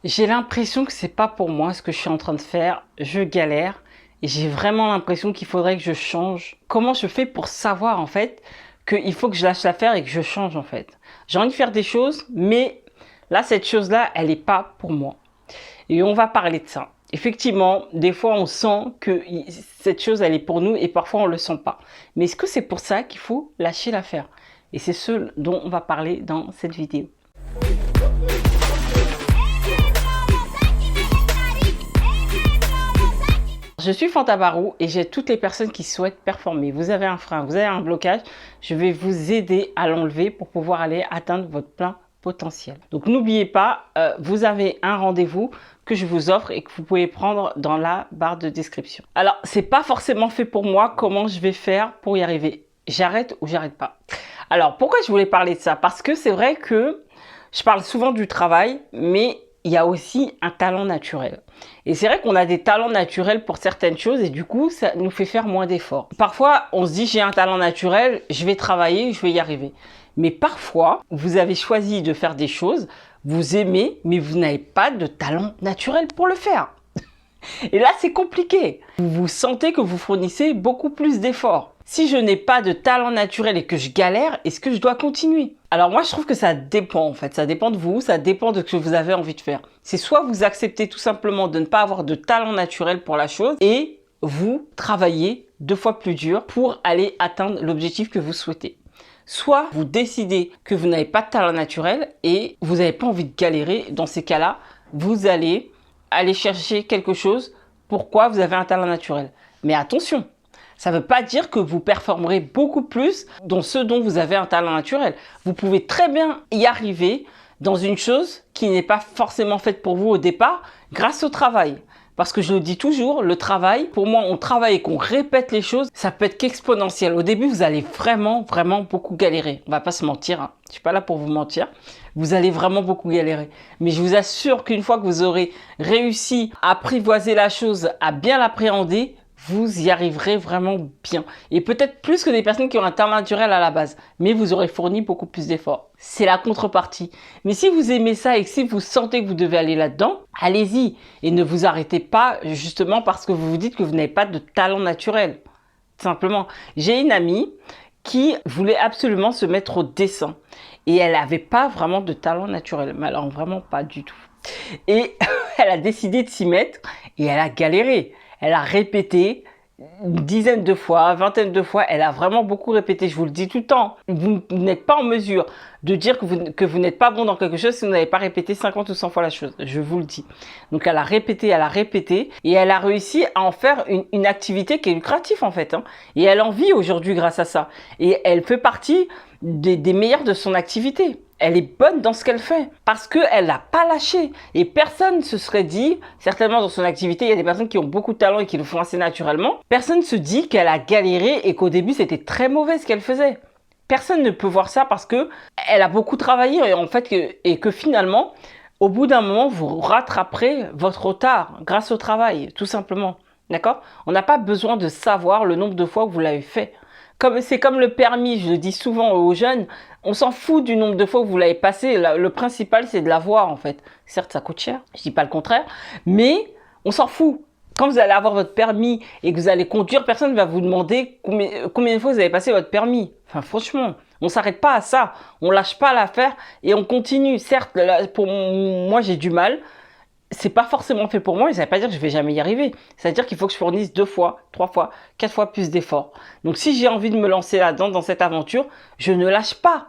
J'ai l'impression que c'est pas pour moi ce que je suis en train de faire. Je galère et j'ai vraiment l'impression qu'il faudrait que je change. Comment je fais pour savoir en fait qu'il faut que je lâche l'affaire et que je change en fait. J'ai envie de faire des choses, mais là cette chose-là, elle n'est pas pour moi. Et on va parler de ça. Effectivement, des fois on sent que cette chose elle est pour nous et parfois on le sent pas. Mais est-ce que c'est pour ça qu'il faut lâcher l'affaire? Et c'est ce dont on va parler dans cette vidéo. Je suis Fanta Barou et j'aide toutes les personnes qui souhaitent performer. Vous avez un frein, vous avez un blocage, je vais vous aider à l'enlever pour pouvoir aller atteindre votre plein potentiel. Donc n'oubliez pas, vous avez un rendez-vous que je vous offre et que vous pouvez prendre dans la barre de description. Alors, c'est pas forcément fait pour moi. Comment je vais faire pour y arriver? J'arrête ou j'arrête pas? Alors, pourquoi je voulais parler de ça? Parce que c'est vrai que je parle souvent du travail, mais il y a aussi un talent naturel. Et c'est vrai qu'on a des talents naturels pour certaines choses et du coup, ça nous fait faire moins d'efforts. Parfois, on se dit j'ai un talent naturel, je vais travailler, je vais y arriver. Mais parfois, vous avez choisi de faire des choses, vous aimez, mais vous n'avez pas de talent naturel pour le faire. Et là, c'est compliqué. Vous sentez que vous fournissez beaucoup plus d'efforts. Si je n'ai pas de talent naturel et que je galère, est-ce que je dois continuer? Alors moi, je trouve que ça dépend en fait. Ça dépend de vous, ça dépend de ce que vous avez envie de faire. C'est soit vous acceptez tout simplement de ne pas avoir de talent naturel pour la chose et vous travaillez 2 fois plus dur pour aller atteindre l'objectif que vous souhaitez. Soit vous décidez que vous n'avez pas de talent naturel et vous n'avez pas envie de galérer. Dans ces cas-là, vous allez chercher quelque chose. Pourquoi vous avez un talent naturel? Mais attention, ça ne veut pas dire que vous performerez beaucoup plus dans ce dont vous avez un talent naturel. Vous pouvez très bien y arriver dans une chose qui n'est pas forcément faite pour vous au départ grâce au travail. Parce que je le dis toujours, le travail, pour moi, on travaille et qu'on répète les choses, ça peut être qu'exponentiel. Au début, vous allez vraiment beaucoup galérer. On va pas se mentir, hein. Je suis pas là pour vous mentir. Vous allez vraiment beaucoup galérer. Mais je vous assure qu'une fois que vous aurez réussi à apprivoiser la chose, à bien l'appréhender, vous y arriverez vraiment bien. Et peut-être plus que des personnes qui ont un talent naturel à la base. Mais vous aurez fourni beaucoup plus d'efforts. C'est la contrepartie. Mais si vous aimez ça et que si vous sentez que vous devez aller là-dedans, allez-y. Et ne vous arrêtez pas justement parce que vous vous dites que vous n'avez pas de talent naturel. Simplement. J'ai une amie qui voulait absolument se mettre au dessin. Et elle n'avait pas vraiment de talent naturel. Mais alors vraiment pas du tout. Et elle a décidé de s'y mettre et elle a galéré. Elle a répété une dizaine de fois, une vingtaine de fois. Elle a vraiment beaucoup répété. Je vous le dis tout le temps. Vous n'êtes pas en mesure de dire que vous n'êtes pas bon dans quelque chose si vous n'avez pas répété 50 ou 100 fois la chose. Je vous le dis. Donc, elle a répété et elle a réussi à en faire une activité qui est lucrative en fait. Hein. Et elle en vit aujourd'hui grâce à ça. Et elle fait partie des meilleures de son activité. Elle est bonne dans ce qu'elle fait parce qu'elle n'a pas lâché. Et personne ne se serait dit, certainement dans son activité, il y a des personnes qui ont beaucoup de talent et qui le font assez naturellement. Personne ne se dit qu'elle a galéré et qu'au début, c'était très mauvais ce qu'elle faisait. Personne ne peut voir ça parce que elle a beaucoup travaillé et que finalement, au bout d'un moment, vous rattraperez votre retard grâce au travail, tout simplement. D'accord? On n'a pas besoin de savoir le nombre de fois que vous l'avez fait. C'est comme le permis, je le dis souvent aux jeunes, on s'en fout du nombre de fois que vous l'avez passé. Le principal, c'est de l'avoir en fait. Certes, ça coûte cher, je dis pas le contraire, mais on s'en fout. Quand vous allez avoir votre permis et que vous allez conduire, personne ne va vous demander combien de fois vous avez passé votre permis. Enfin, franchement, on s'arrête pas à ça. On lâche pas l'affaire et on continue. Certes, pour moi, j'ai du mal. C'est pas forcément fait pour moi et ça veut pas dire que je vais jamais y arriver. Ça veut dire qu'il faut que je fournisse 2 fois, 3 fois, 4 fois plus d'efforts. Donc si j'ai envie de me lancer là-dedans, dans cette aventure, je ne lâche pas.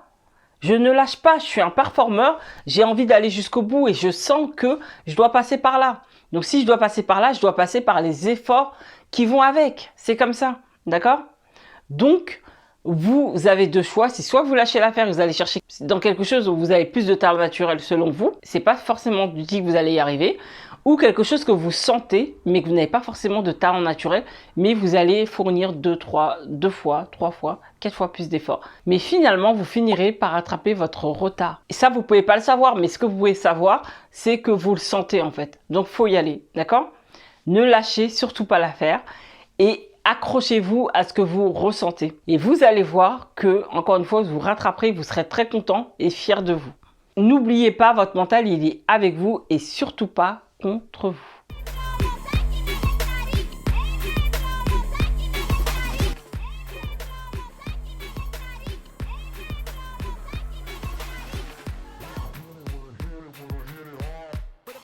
Je ne lâche pas, je suis un performeur, j'ai envie d'aller jusqu'au bout et je sens que je dois passer par là. Donc si je dois passer par là, je dois passer par les efforts qui vont avec. C'est comme ça, d'accord? Donc, vous avez 2 choix, c'est soit vous lâchez l'affaire, vous allez chercher dans quelque chose où vous avez plus de talent naturel selon vous, c'est pas forcément dit que vous allez y arriver, ou quelque chose que vous sentez, mais que vous n'avez pas forcément de talent naturel, mais vous allez fournir 2 fois, 3 fois, 4 fois plus d'efforts. Mais finalement, vous finirez par rattraper votre retard. Et ça, vous pouvez pas le savoir, mais ce que vous pouvez savoir, c'est que vous le sentez en fait. Donc, faut y aller, d'accord? Ne lâchez surtout pas l'affaire et accrochez-vous à ce que vous ressentez. Et vous allez voir que, encore une fois, vous rattraperez, vous serez très content et fier de vous. n'oubliez pas, votre mental, il est avec vous et surtout pas contre vous.